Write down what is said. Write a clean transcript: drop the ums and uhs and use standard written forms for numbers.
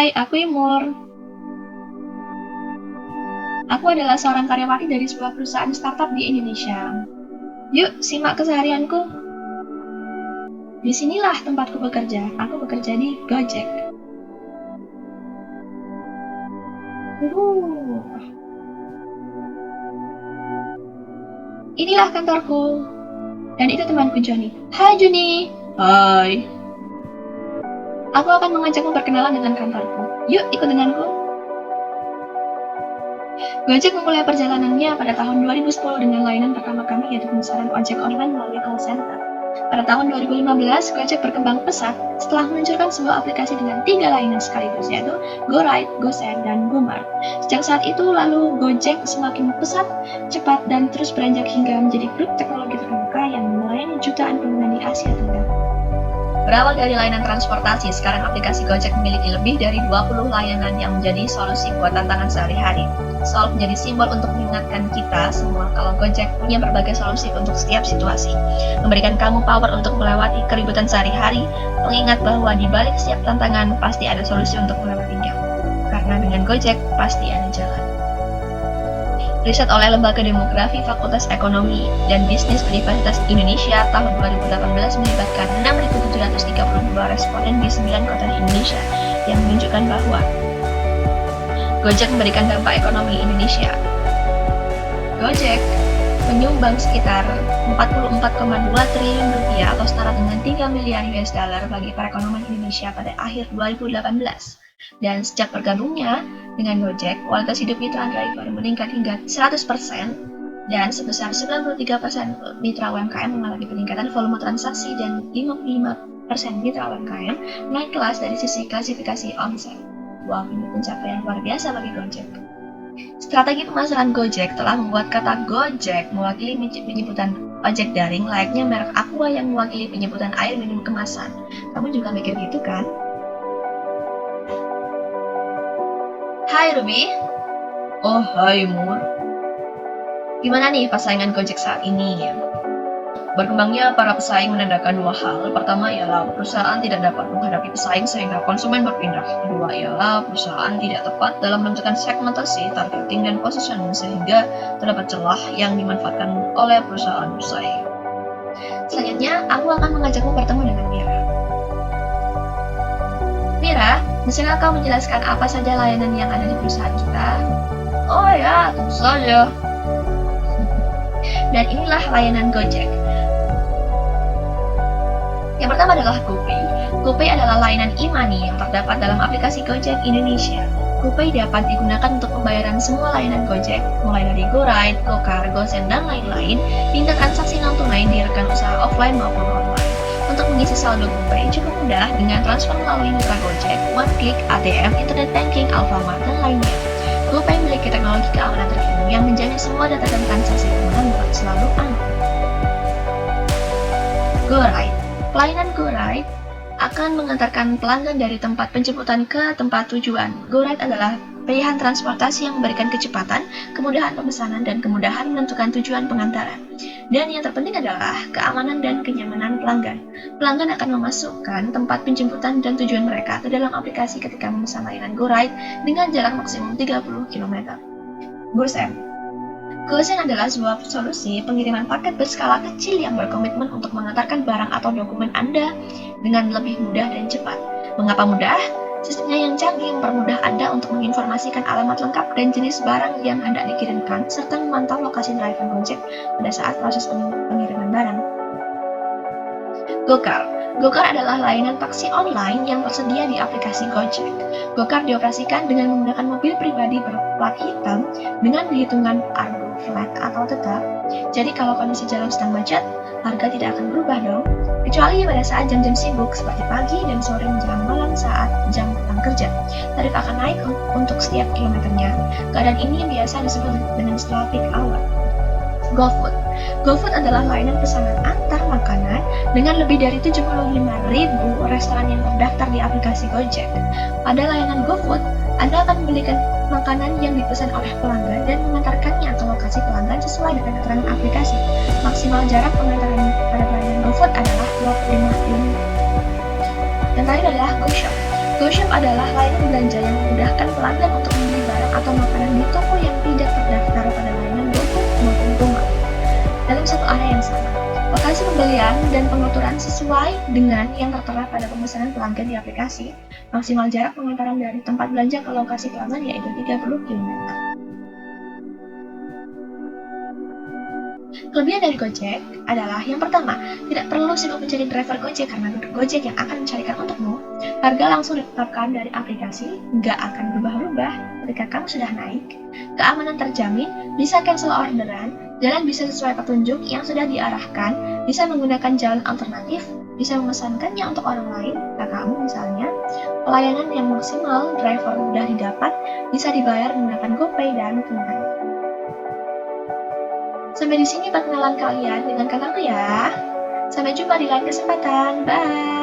Hai, aku Imur. Aku adalah seorang karyawati dari sebuah perusahaan startup di Indonesia. Yuk, simak keseharianku. Disinilah tempatku bekerja. Aku bekerja di Gojek. Inilah kantorku. Dan itu temanku Joni. Hai Joni. Hai. Aku akan mengajakmu berkenalan dengan kantorku. Yuk, ikut denganku. Gojek memulai perjalanannya pada tahun 2010 dengan layanan pertama kami yaitu pemesanan ojek online melalui call center. Pada tahun 2015, Gojek berkembang pesat setelah meluncurkan sebuah aplikasi dengan 3 layanan sekaligus yaitu GoRide, GoSend, dan GoMart. Sejak saat itu, lalu Gojek semakin pesat, cepat, dan terus beranjak hingga menjadi grup teknologi terkemuka yang melayani jutaan pengguna di Asia Tenggara. Berawal dari layanan transportasi, sekarang aplikasi Gojek memiliki lebih dari 20 layanan yang menjadi solusi buat tantangan sehari-hari. Solve menjadi simbol untuk mengingatkan kita semua kalau Gojek punya berbagai solusi untuk setiap situasi. Memberikan kamu power untuk melewati keributan sehari-hari, mengingat bahwa di balik setiap tantangan pasti ada solusi untuk melewatinya. Karena dengan Gojek pasti ada jalan. Riset oleh Lembaga Demografi Fakultas Ekonomi dan Bisnis Universitas Indonesia tahun 2018 melibatkan 6.732 responden di 9 kota di Indonesia yang menunjukkan bahwa Gojek memberikan dampak ekonomi Indonesia. Gojek menyumbang sekitar 44,2 triliun rupiah atau setara dengan 3 miliar US dollar bagi perekonomian Indonesia pada akhir 2018. Dan sejak bergabungnya dengan Gojek, kualitas hidup mitra driver meningkat hingga 100% dan sebesar 93% mitra UMKM mengalami peningkatan volume transaksi dan 55% mitra UMKM naik kelas dari sisi klasifikasi omset. Wah, ini pencapaian luar biasa bagi Gojek. Strategi pemasaran Gojek telah membuat kata Gojek mewakili penyebutan ojek daring layaknya merek Aqua yang mewakili penyebutan air minum kemasan. Kamu juga mikir gitu kan? Hai Ruby. Oh hai Mur. Gimana nih persaingan Gojek saat ini? Berkembangnya para pesaing menandakan dua hal. Pertama ialah perusahaan tidak dapat menghadapi pesaing sehingga konsumen berpindah. Kedua ialah perusahaan tidak tepat dalam menentukan segmentasi, targeting, dan positioning sehingga terdapat celah yang dimanfaatkan oleh perusahaan pesaing. Selanjutnya, aku akan mengajakmu bertemu dengan Mira. Mira, bisakah kau menjelaskan apa saja layanan yang ada di perusahaan kita? Oh ya, tentu saja. Dan inilah layanan Gojek. Yang pertama adalah GoPay. GoPay adalah layanan e-money yang terdapat dalam aplikasi Gojek Indonesia. GoPay dapat digunakan untuk pembayaran semua layanan Gojek, mulai dari GoRide, GoCar, GoSend, dan lain-lain, hingga transaksi non-tunai di rekan usaha offline maupun online. Untuk mengisi saldo GoPay cukup mudah dengan transfer melalui mitra Gojek, OneClick, ATM, Internet Banking, Alfamart, dan lainnya. GoPay memiliki teknologi keamanan terkini yang menjamin semua data dan transaksi pengguna selalu aman. GoRide. Pelayanan GoRide akan mengantarkan pelanggan dari tempat penjemputan ke tempat tujuan. GoRide adalah pilihan transportasi yang memberikan kecepatan, kemudahan pemesanan, dan kemudahan menentukan tujuan pengantaran. Dan yang terpenting adalah keamanan dan kenyamanan pelanggan. Pelanggan akan memasukkan tempat penjemputan dan tujuan mereka ke dalam aplikasi ketika memesan layanan GoRide dengan jarak maksimum 30 km. GoSend. GoSend adalah sebuah solusi pengiriman paket berskala kecil yang berkomitmen untuk mengantarkan barang atau dokumen Anda dengan lebih mudah dan cepat. Mengapa mudah? Sistemnya yang canggih mempermudah Anda untuk menginformasikan alamat lengkap dan jenis barang yang Anda dikirimkan, serta memantau lokasi driver Gojek pada saat proses pengiriman barang. GoCar. GoCar adalah layanan taksi online yang tersedia di aplikasi Gojek. GoCar dioperasikan dengan menggunakan mobil pribadi berplat hitam dengan perhitungan argo flat atau tetap. Jadi kalau kondisi jalan sedang macet, harga tidak akan berubah dong. Kecuali pada saat jam-jam sibuk seperti pagi dan sore menjelang malam saat jam pulang kerja. Tarif akan naik untuk setiap kilometernya. Keadaan ini biasa disebut dengan setelah peak hour. GoFood. GoFood adalah layanan pesanan antar makanan dengan lebih dari 75.000 restoran yang terdaftar di aplikasi Gojek. Pada layanan GoFood, Anda akan membelikan makanan yang dipesan oleh pelanggan dan mengantarkannya ke lokasi pelanggan sesuai dengan keterangan aplikasi. Maksimal jarak pengantaran pada layanan GoFood adalah 25 km. Dan terakhir adalah GoShop. GoShop adalah layanan belanja pelanggan untuk membeli barang atau makanan di toko yang tidak terdaftar pada layanan GoFood maupun GoMart dalam satu area yang sama. Lokasi pembelian dan pengaturan sesuai dengan yang tertera pada pemesanan pelanggan di aplikasi. Maksimal jarak pengantaran dari tempat belanja ke lokasi pelanggan yaitu 30 km. Kelebihan dari Gojek adalah yang pertama, tidak perlu sibuk mencari driver Gojek karena Gojek yang akan mencarikan untukmu. Harga langsung ditetapkan dari aplikasi, nggak akan berubah-ubah ketika kamu sudah naik. Keamanan terjamin, bisa cancel orderan, jalan bisa sesuai petunjuk yang sudah diarahkan, bisa menggunakan jalan alternatif, bisa memesankannya untuk orang lain, kakakmu misalnya. Pelayanan yang maksimal, driver mudah didapat, bisa dibayar menggunakan GoPay dan tunai. Sampai di sini perkenalan kalian dengan kakakku ya. Sampai jumpa di lain kesempatan. Bye.